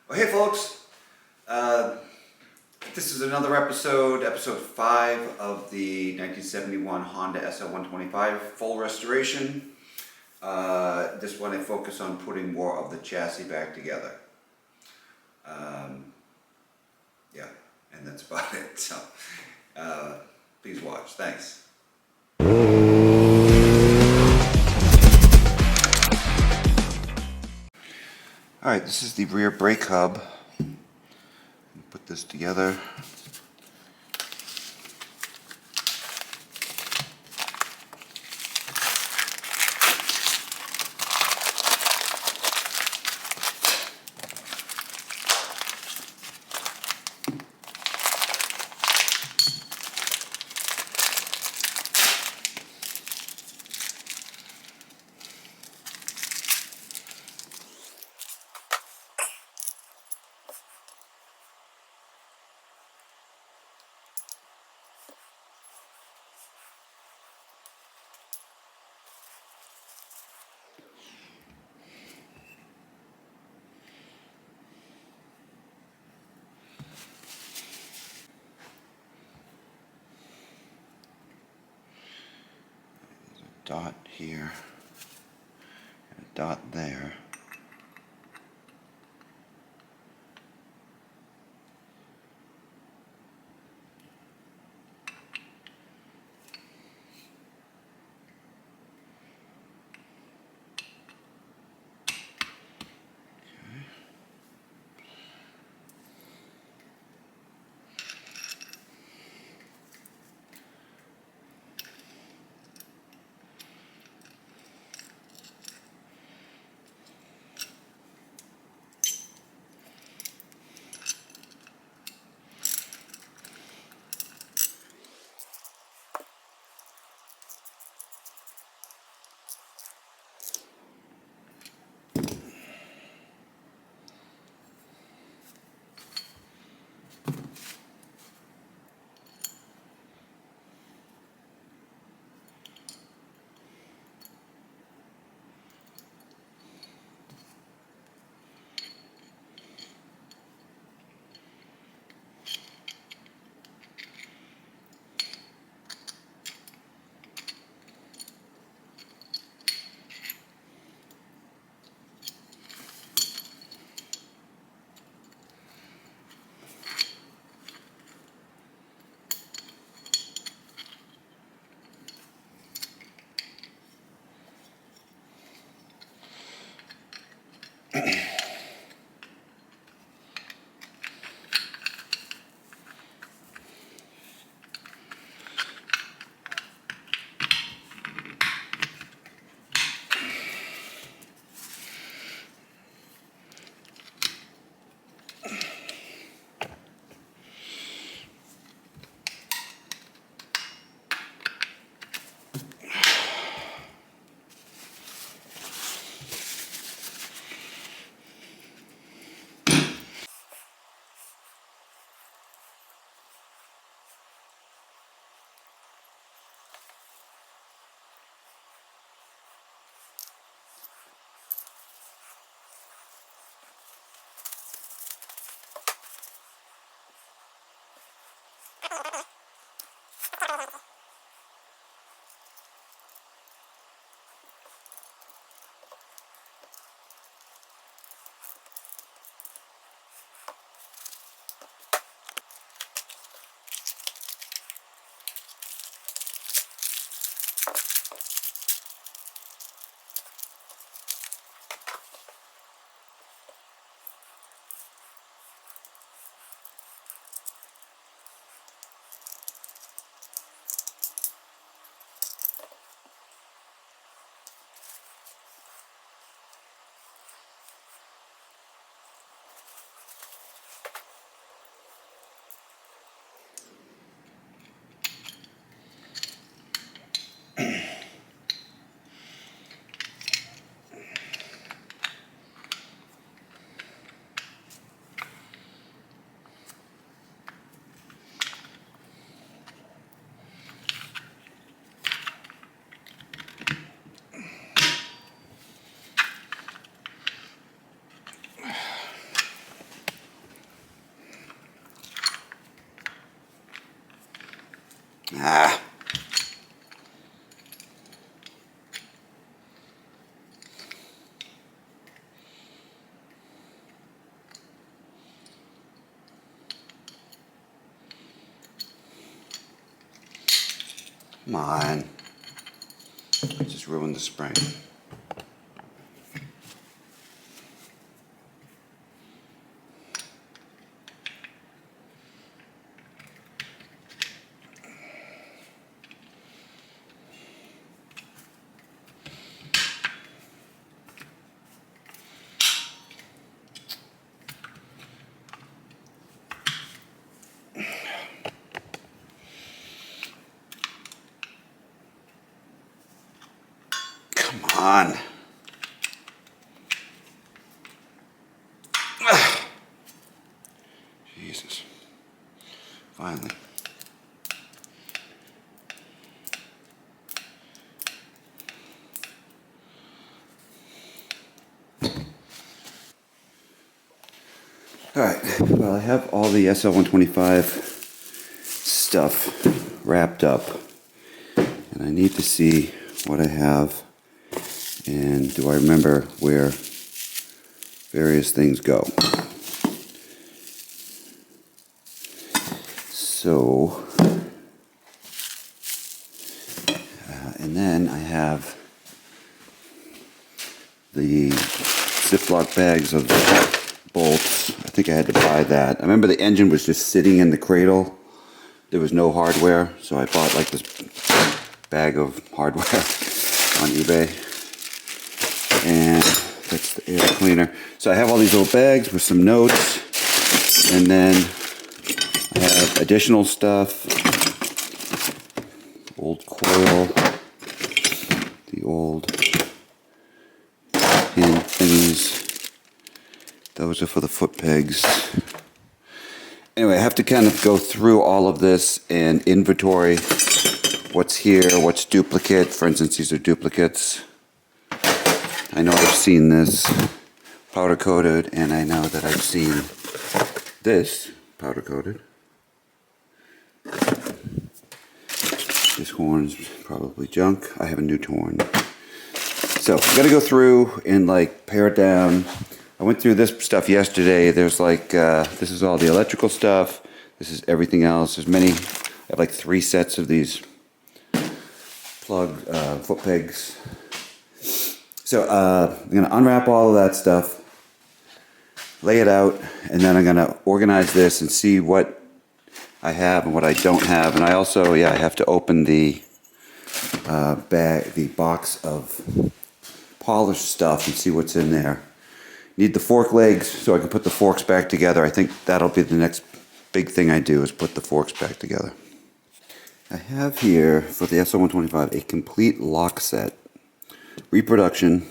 Well, hey folks, uh, this is another episode 5 of the 1971 Honda SL125 full restoration. This one I focus on putting more of the chassis back together. Yeah, and that's about it. So, please watch. Thanks. Alright, this is the rear brake hub. Put this together. Dot here, and a dot there. Come on. Just ruined the spring. Come on. Jesus. Finally. Alright, well I have all the SL125 stuff wrapped up. And I need to see what I have and do I remember where various things go. So, and then I have the Ziploc bags of bolts. I think I had to buy that. I remember the engine was just sitting in the cradle. There was no hardware, so I bought like this bag of hardware on eBay. And that's the air cleaner. So I have all these little bags with some notes. And then I have additional stuff. Old coil. The old pin thingies. Those are for the foot pegs. Anyway, I have to kind of go through all of this and inventory what's here, what's duplicate. For instance, these are duplicates. I know I've seen this powder coated, and I know that I've seen this powder coated. This horn's probably junk. I have a new horn. So I'm gonna go through and like pare it down. I went through this stuff yesterday. There's like, this is all the electrical stuff. This is everything else. There's many, I have like 3 sets of these plug foot pegs. So I'm gonna unwrap all of that stuff, lay it out, and then I'm gonna organize this and see what I have and what I don't have. And I also, I have to open the the box of polished stuff and see what's in there. Need the fork legs so I can put the forks back together. I think that'll be the next big thing I do is put the forks back together. I have here for the SL125 a complete lock set. Reproduction.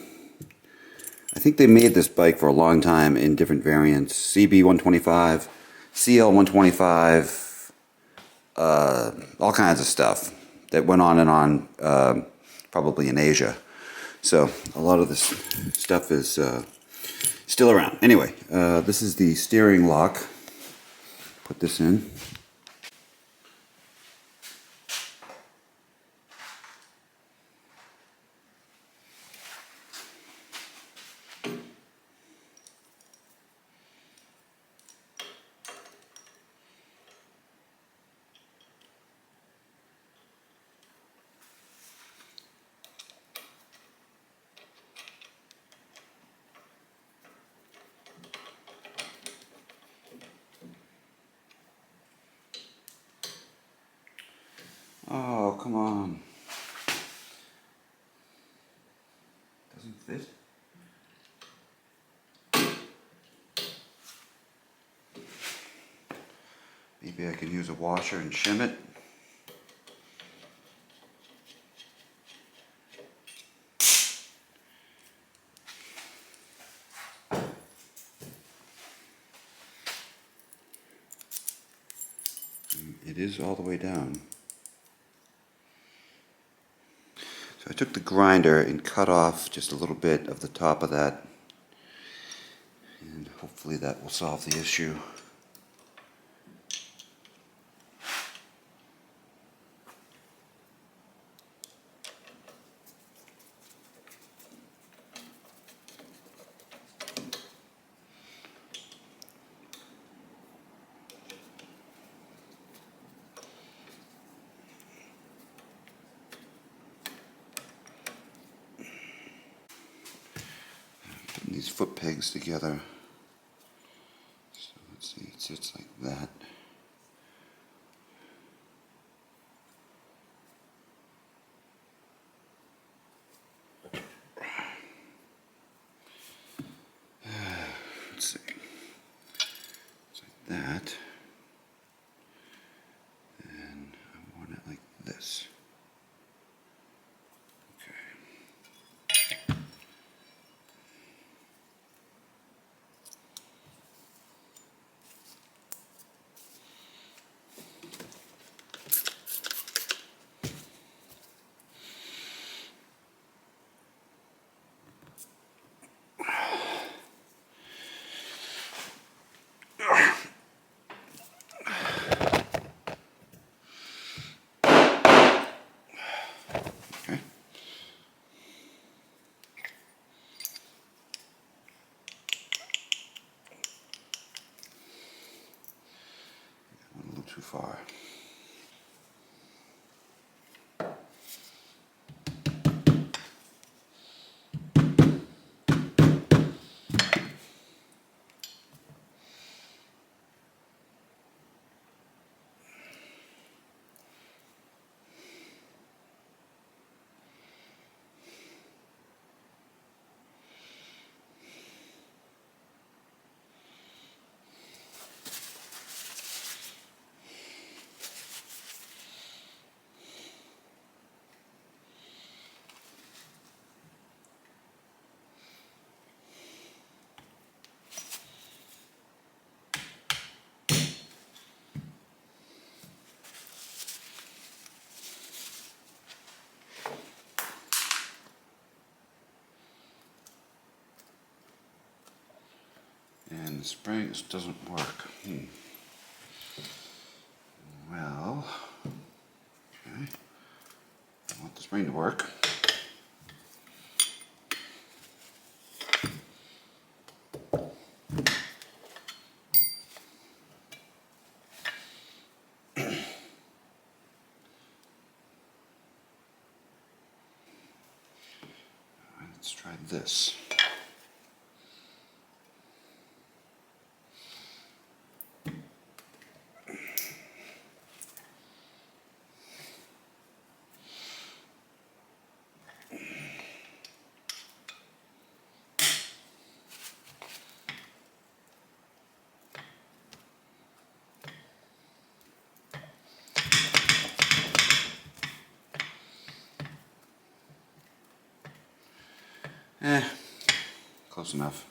I think they made this bike for a long time in different variants. CB125, CL125, all kinds of stuff that went on and on, probably in Asia. So a lot of this stuff is still around. Anyway, this is the steering lock. Put this in. Oh, come on. Doesn't fit. Maybe I could use a washer and shim it. It is all the way down. So I took the grinder and cut off just a little bit of the top of that, and hopefully that will solve the issue. foot pegs together. So let's see, it sits like that. Let's see, it's like that. And I want it like this. Okay. Went a little too far. And the springs doesn't work. Well, okay. I want the spring to work. Let's try this. Close enough.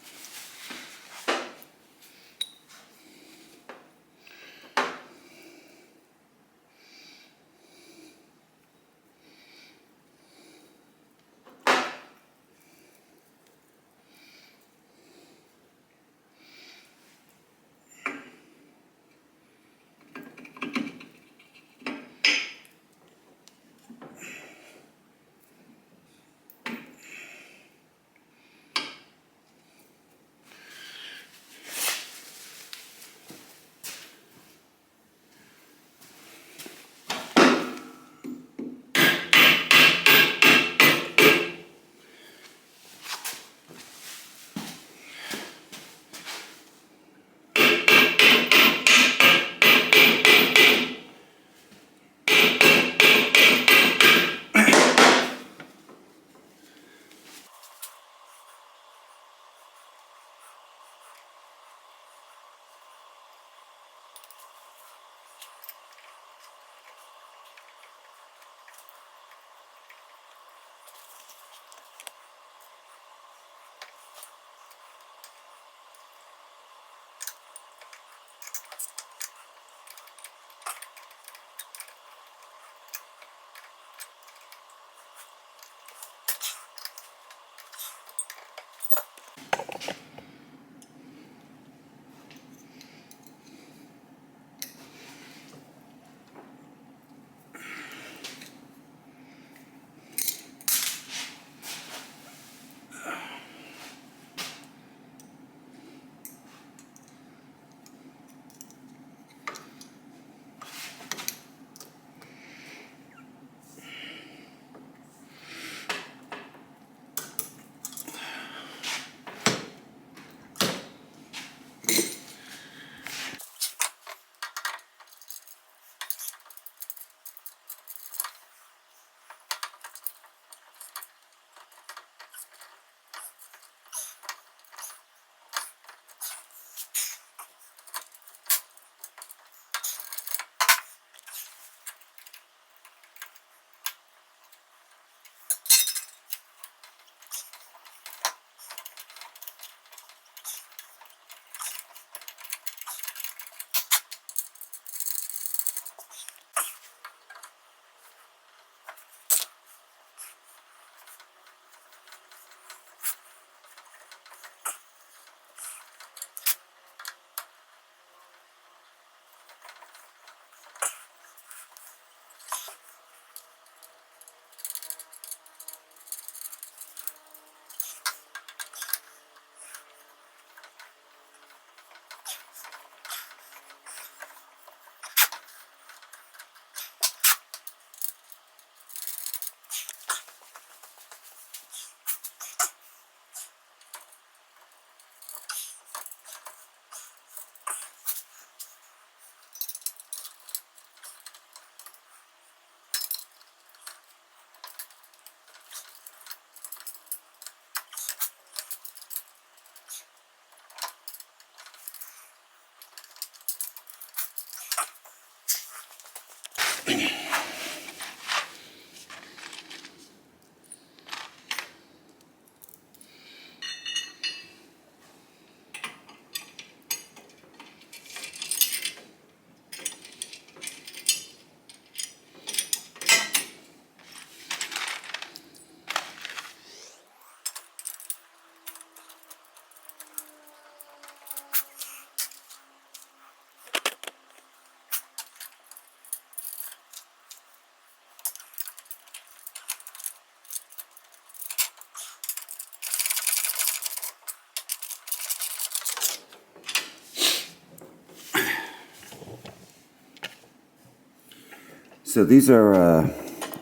So these are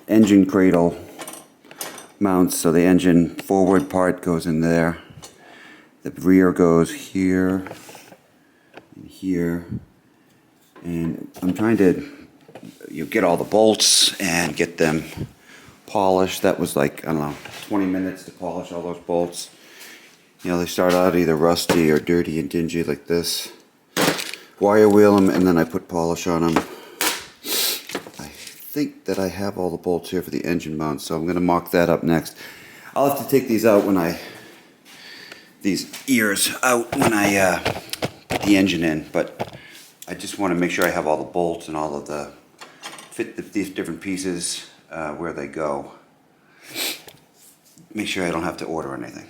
engine cradle mounts. So the engine forward part goes in there. The rear goes here and here. And I'm trying to get all the bolts and get them polished. That was like, I don't know, 20 minutes to polish all those bolts. They start out either rusty or dirty and dingy like this. Wire wheel them, and then I put polish on them. I think that I have all the bolts here for the engine mount, so I'm going to mock that up next. I'll have to take these out these ears out when I put the engine in, but I just want to make sure I have all the bolts and all of these different pieces where they go. Make sure I don't have to order anything.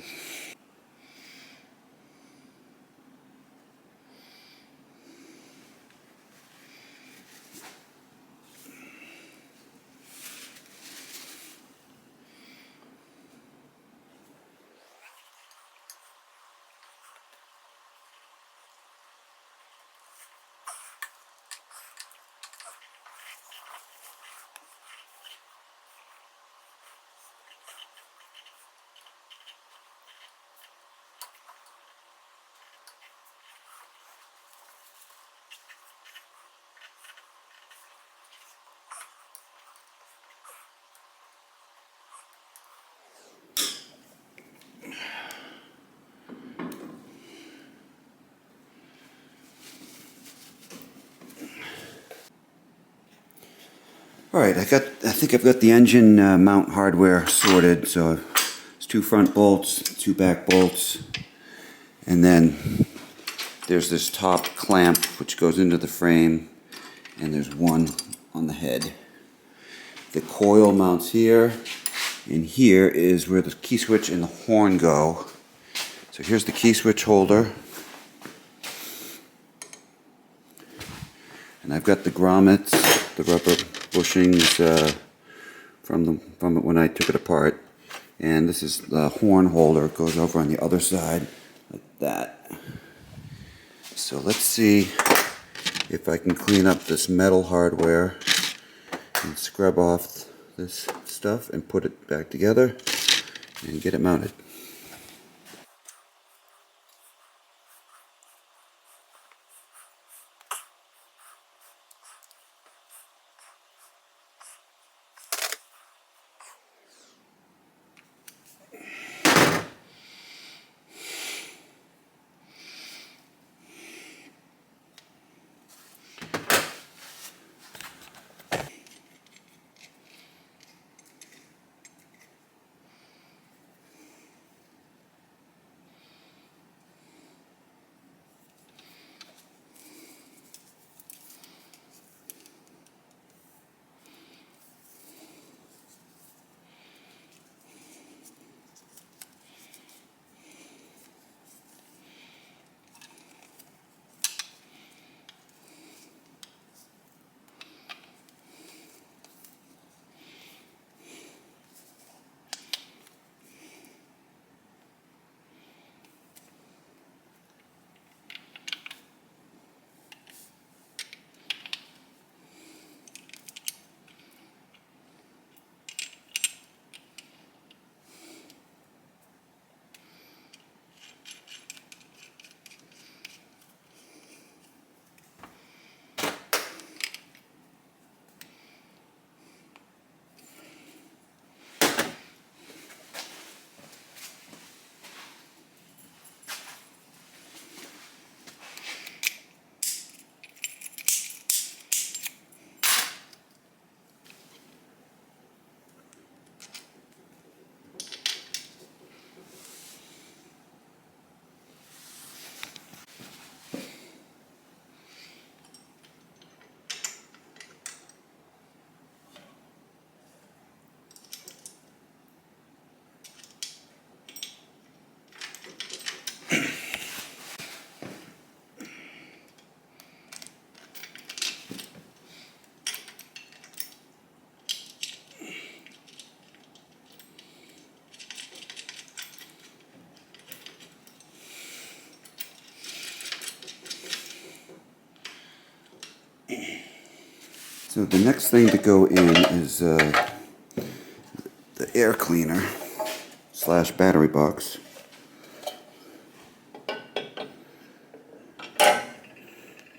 Alright, I think I've got the engine mount hardware sorted. So it's 2 front bolts, 2 back bolts, and then there's this top clamp which goes into the frame, and there's one on the head. The coil mounts here, and here is where the key switch and the horn go. So here's the key switch holder, and I've got the grommets, the rubber bushings from it when I took it apart, and this is the horn holder. It goes over on the other side like that. So let's see if I can clean up this metal hardware and scrub off this stuff and put it back together and get it mounted. So the next thing to go in is the air cleaner slash battery box.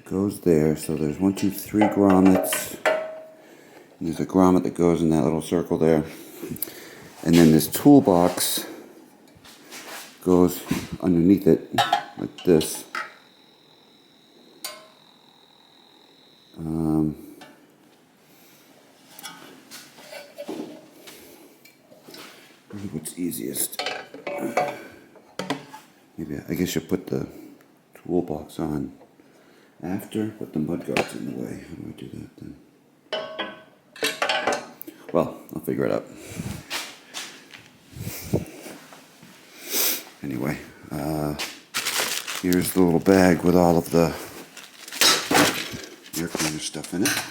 Goes there, so there's 1, 2, 3 grommets. And there's a grommet that goes in that little circle there. And then this toolbox goes underneath it, like this. What's easiest? Maybe I guess you put the toolbox on after, but the mudguard's in the way. How do I do that then? Well, I'll figure it out. Anyway, here's the little bag with all of the air cleaner stuff in it.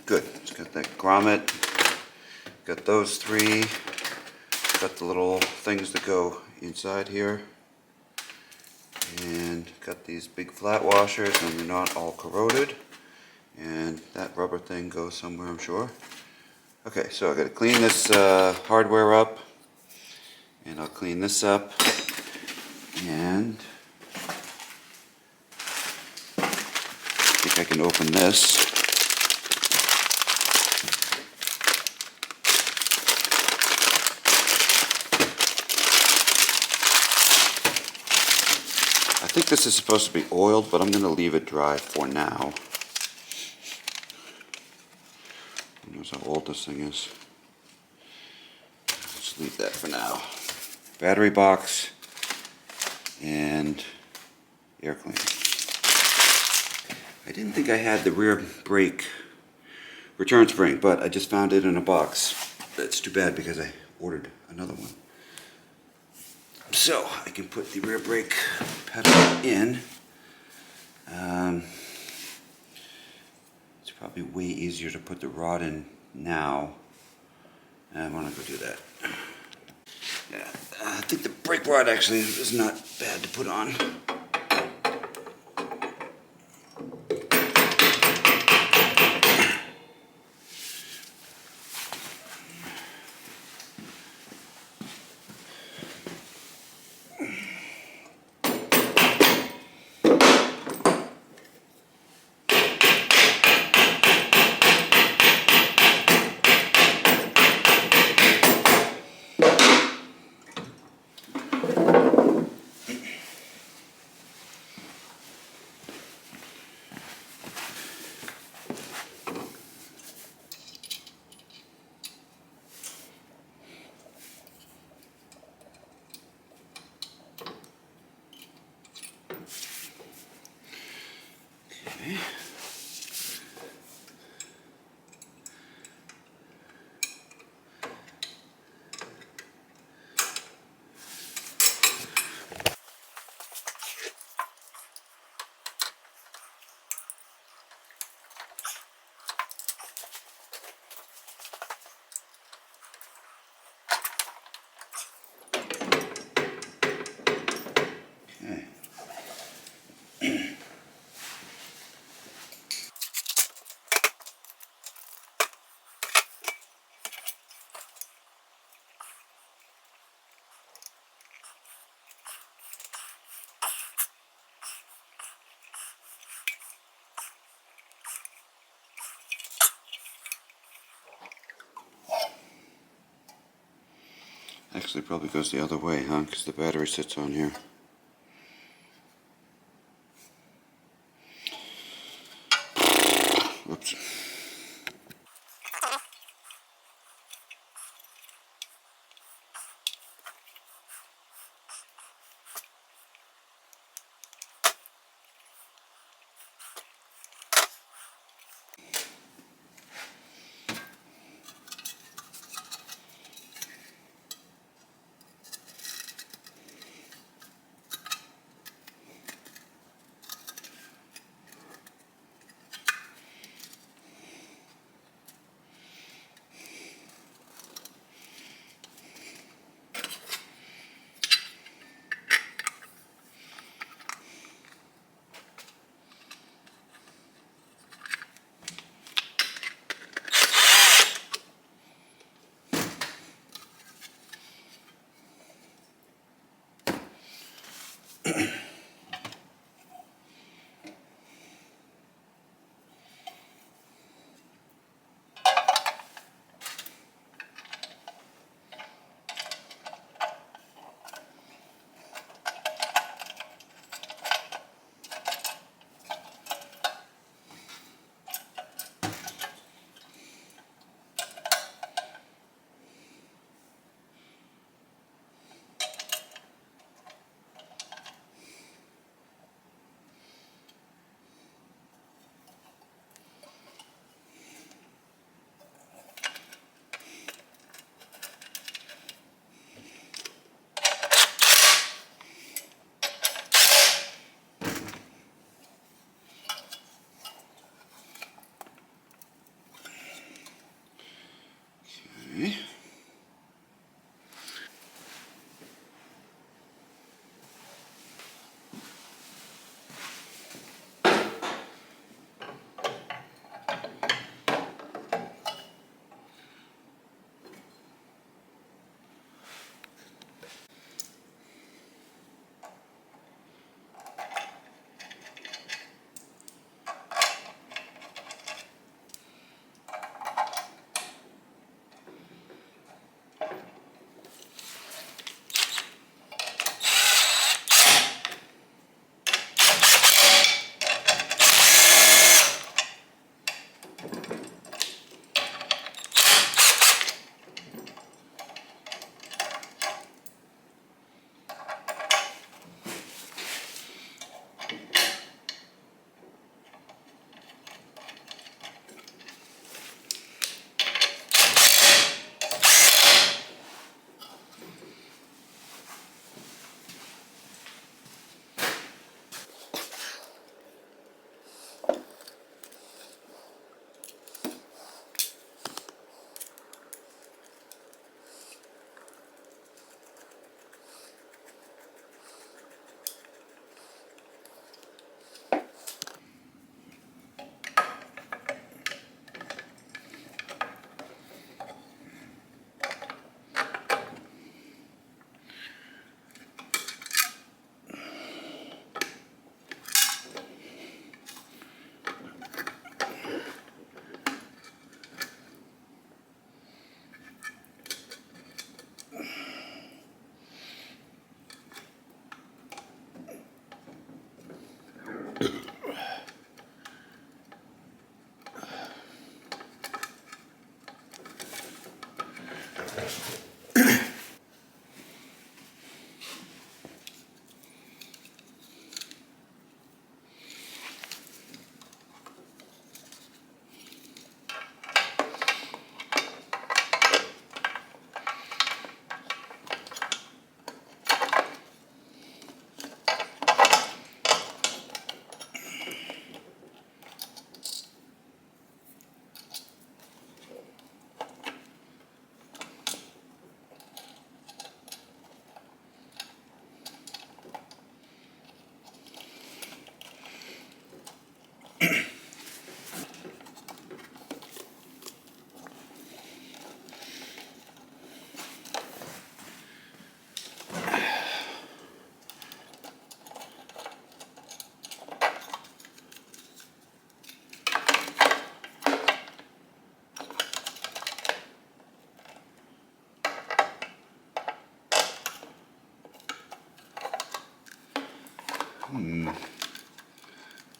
Good. It's got that grommet. Got those 3. Got the little things that go inside here. And got these big flat washers, and they're not all corroded. And that rubber thing goes somewhere, I'm sure. Okay, so I got to clean this hardware up. And I'll clean this up. And I think I can open this. I think this is supposed to be oiled, but I'm going to leave it dry for now. Who knows how old this thing is? Let's leave that for now. Battery box and air cleaner. I didn't think I had the rear brake return spring, but I just found it in a box. That's too bad because I ordered another one. So I can put the rear brake pedal in. It's probably way easier to put the rod in now. I want to go do that. Yeah, I think the brake rod actually is not bad to put on. Okay. Actually, probably goes the other way, huh? Because the battery sits on here. Whoops.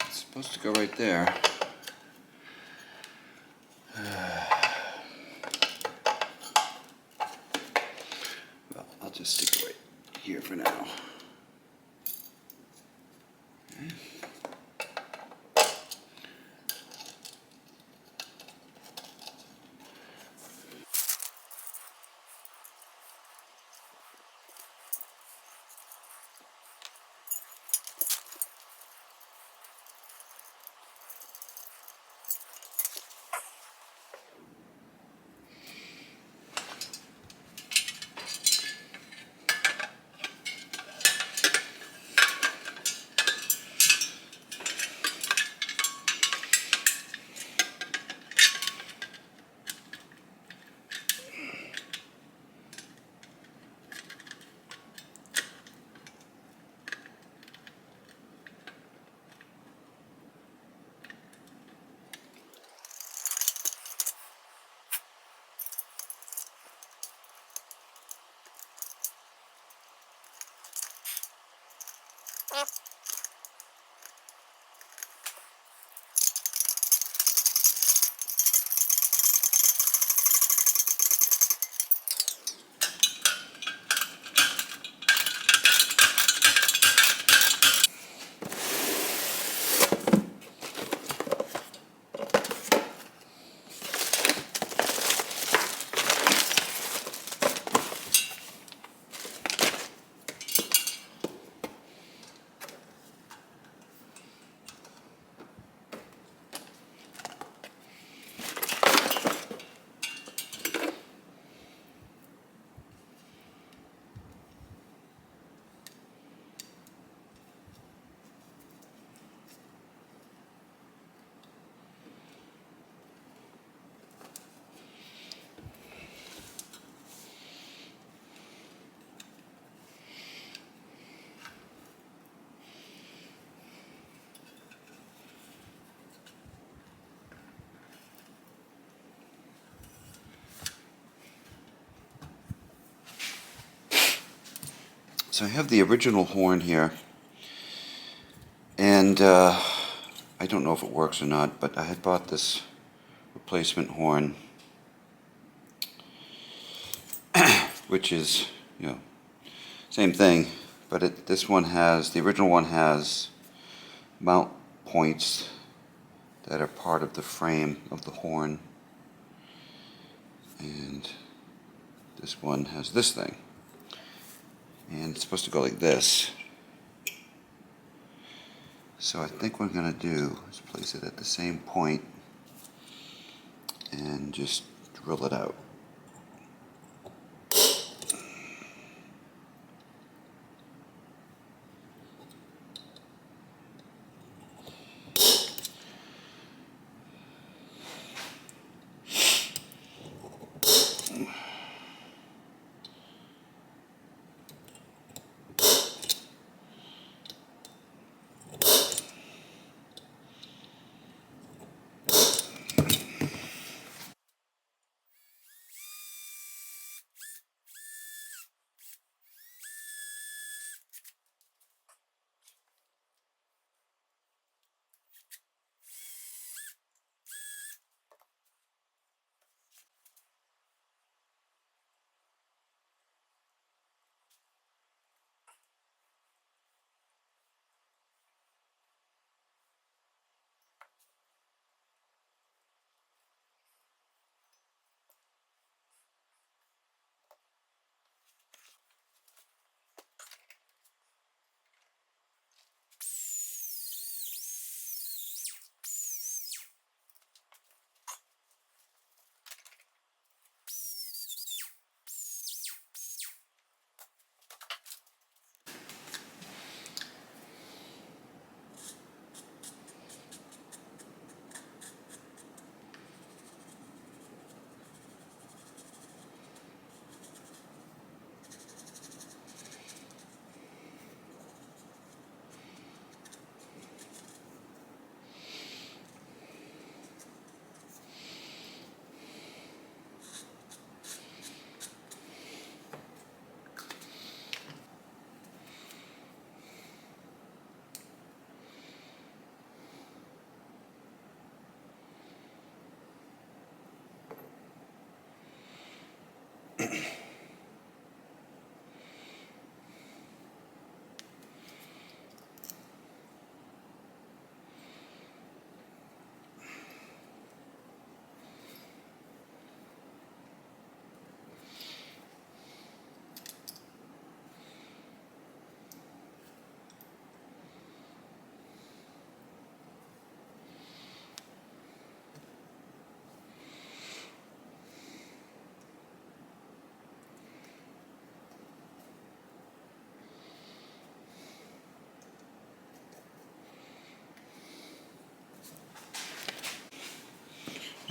It's supposed to go right there. Well, I'll just stick it right here for now. Okay. So I have the original horn here, and I don't know if it works or not, but I had bought this replacement horn, which is, same thing, but the original one has mount points that are part of the frame of the horn, and this one has this thing. And it's supposed to go like this. So I think what I'm going to do is place it at the same point and just drill it out.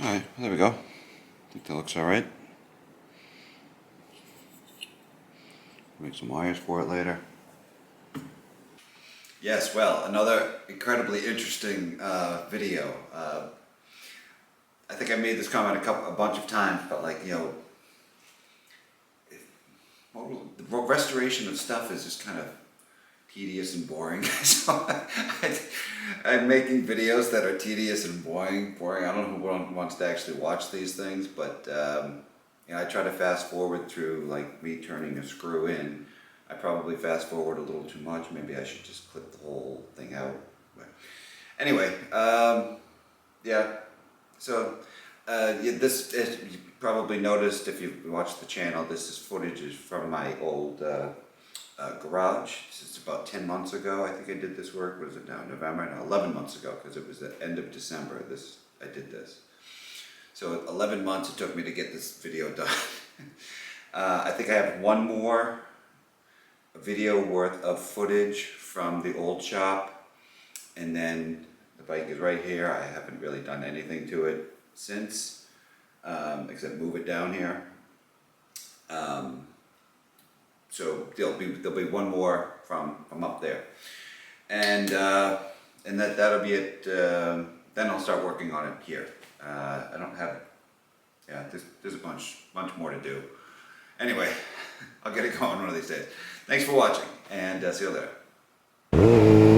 Alright, there we go. I think that looks alright. Make some wires for it later. Yes, well, another incredibly interesting video. I think I made this comment a bunch of times, but like, you know, the restoration of stuff is just kind of tedious and boring. So I'm making videos that are tedious and boring. I don't know who wants to actually watch these things, but you know, I try to fast forward through like me turning a screw in. I probably fast forward a little too much. Maybe I should just clip the whole thing out. But anyway, yeah. So yeah, this you probably noticed if you watched the channel. This is footage from my old garage. This is about 10 months ago. I think I did this work. What is it now? November? No, 11 months ago, because it was the end of December. I did this. So 11 months it took me to get this video done. I think I have one more video worth of footage from the old shop, and then the bike is right here. I haven't really done anything to it since, except move it down here. So there'll be one more from up there, and that'll be it. Then I'll start working on it here. I don't have, yeah. There's a bunch more to do. Anyway, I'll get it going one of these days. Thanks for watching, and see you later.